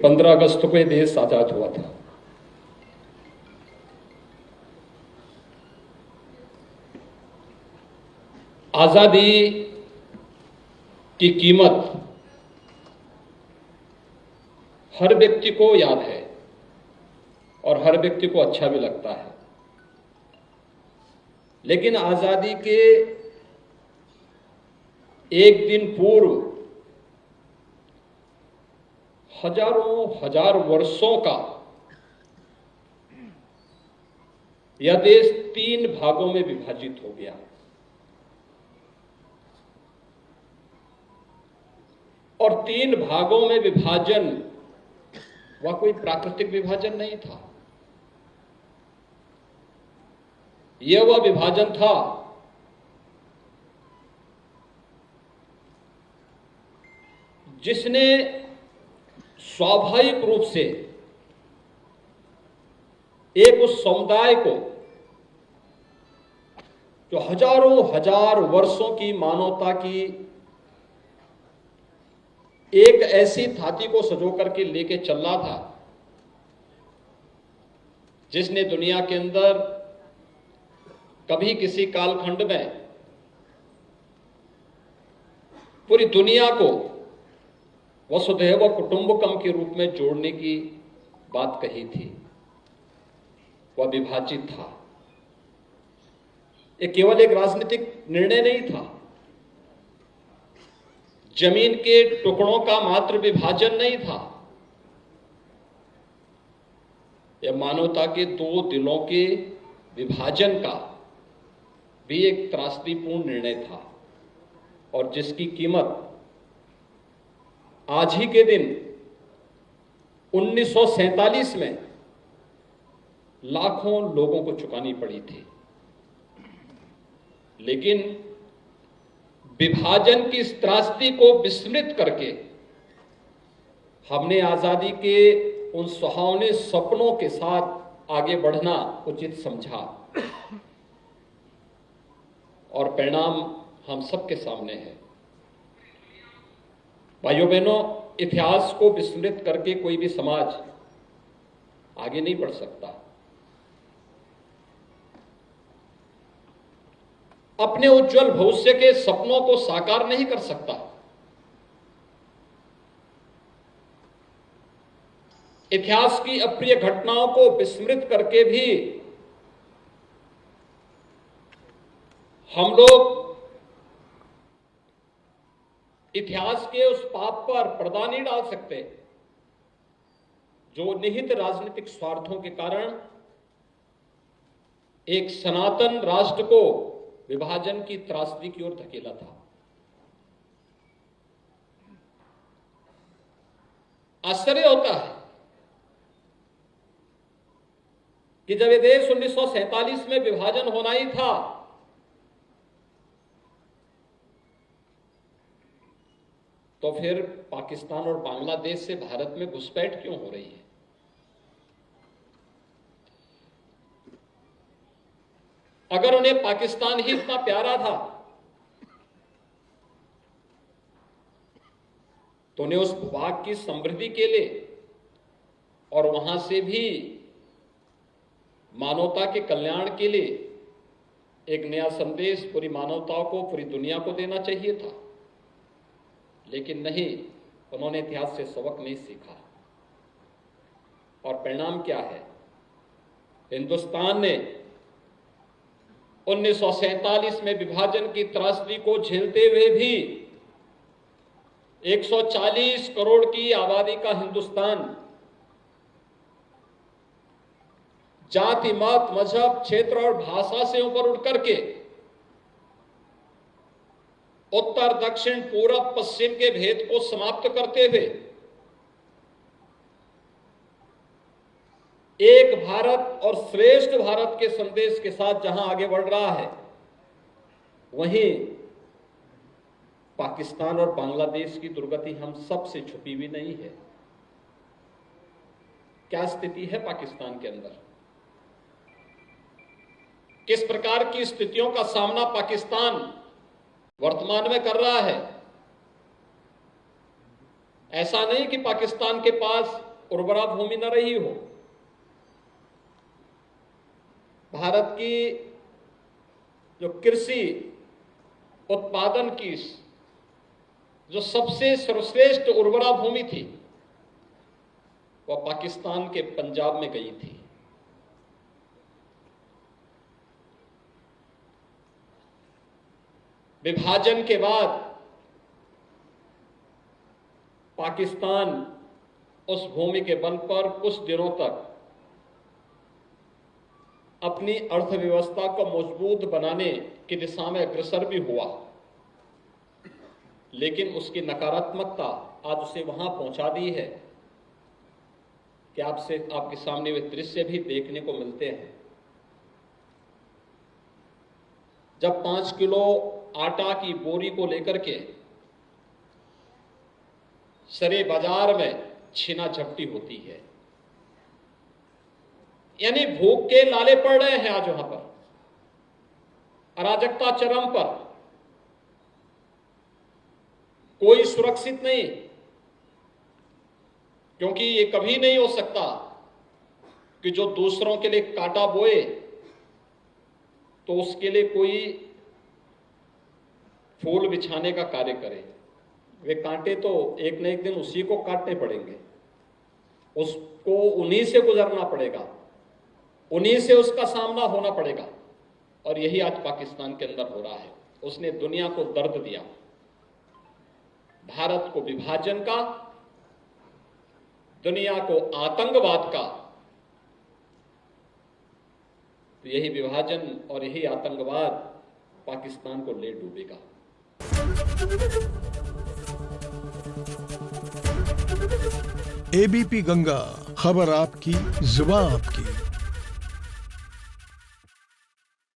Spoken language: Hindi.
15 अगस्त को ये देश आजाद हुआ था। आजादी की कीमत हर व्यक्ति को याद है और हर व्यक्ति को अच्छा भी लगता है, लेकिन आजादी के एक दिन पूर्व हजारों हजार वर्षों का यह देश 3 भागों में विभाजित हो गया और 3 भागों में विभाजन वह कोई प्राकृतिक विभाजन नहीं था। यह वह विभाजन था जिसने स्वाभाविक रूप से एक उस समुदाय को, जो हजारों हजार वर्षों की मानवता की एक ऐसी थाती को सजो करके लेके चल रहा था, जिसने दुनिया के अंदर कभी किसी कालखंड में पूरी दुनिया को वसुधैव कुटुंबकम के रूप में जोड़ने की बात कही थी, वह विभाजित था। यह केवल एक राजनीतिक निर्णय नहीं था, जमीन के टुकड़ों का मात्र विभाजन नहीं था, यह मानवता के 2 दिलों के विभाजन का भी एक त्रासदीपूर्ण निर्णय था और जिसकी कीमत आज ही के दिन 1947 में लाखों लोगों को चुकानी पड़ी थी। लेकिन विभाजन की इस त्रासदी को विस्मृत करके हमने आजादी के उन सुहावने सपनों के साथ आगे बढ़ना उचित समझा और परिणाम हम सबके सामने है। भाइयों बहनों, इतिहास को विस्मृत करके कोई भी समाज आगे नहीं बढ़ सकता। अपने उज्जवल भविष्य के सपनों को साकार नहीं कर सकता। इतिहास की अप्रिय घटनाओं को विस्मृत करके भी हम लोग इतिहास के उस पाप पर पर्दा नहीं डाल सकते जो निहित राजनीतिक स्वार्थों के कारण एक सनातन राष्ट्र को विभाजन की त्रासदी की ओर धकेला था। आश्चर्य होता है कि जब यह देश 1947 में विभाजन होना ही था, तो फिर पाकिस्तान और बांग्लादेश से भारत में घुसपैठ क्यों हो रही है? अगर उन्हें पाकिस्तान ही इतना प्यारा था तो उन्हें उस भूभाग की समृद्धि के लिए और वहां से भी मानवता के कल्याण के लिए एक नया संदेश पूरी मानवता को, पूरी दुनिया को देना चाहिए था। लेकिन नहीं, उन्होंने इतिहास से सबक नहीं सीखा और परिणाम क्या है? हिंदुस्तान ने 1947 में विभाजन की त्रासदी को झेलते हुए भी 140 करोड़ की आबादी का हिंदुस्तान जाति, मत, मजहब, क्षेत्र और भाषा से ऊपर उठ करके उत्तर, दक्षिण, पूरब, पश्चिम के भेद को समाप्त करते हुए एक भारत और श्रेष्ठ भारत के संदेश के साथ जहां आगे बढ़ रहा है, वहीं पाकिस्तान और बांग्लादेश की दुर्गति हम सब से छुपी हुई नहीं है। क्या स्थिति है पाकिस्तान के अंदर? किस प्रकार की स्थितियों का सामना पाकिस्तान वर्तमान में कर रहा है? ऐसा नहीं कि पाकिस्तान के पास उर्वरा भूमि न रही हो। भारत की जो कृषि उत्पादन की जो सबसे सर्वश्रेष्ठ उर्वरा भूमि थी, वह पाकिस्तान के पंजाब में गई थी। विभाजन के बाद पाकिस्तान उस भूमि के बल पर कुछ दिनों तक अपनी अर्थव्यवस्था को मजबूत बनाने की दिशा में अग्रसर भी हुआ, लेकिन उसकी नकारात्मकता आज उसे वहां पहुंचा दी है कि आपके सामने वे दृश्य भी देखने को मिलते हैं। जब 5 किलो आटा की बोरी को लेकर के सरे बाजार में छीना झपटी होती है, यानी भूख के लाले पड़ रहे हैं आज वहां पर, अराजकता चरम पर, कोई सुरक्षित नहीं, क्योंकि ये कभी नहीं हो सकता कि जो दूसरों के लिए कांटा बोए तो उसके लिए कोई फूल बिछाने का कार्य करे। वे कांटे तो एक न एक दिन उसी को काटने पड़ेंगे, उसको उन्हीं से गुजरना पड़ेगा, उन्हीं से उसका सामना होना पड़ेगा। और यही आज पाकिस्तान के अंदर हो रहा है। उसने दुनिया को दर्द दिया, भारत को विभाजन का, दुनिया को आतंकवाद का। तो यही विभाजन और यही आतंकवाद पाकिस्तान को ले डूबेगा। एबीपी गंगा, खबर आपकी, जुबान आपकी।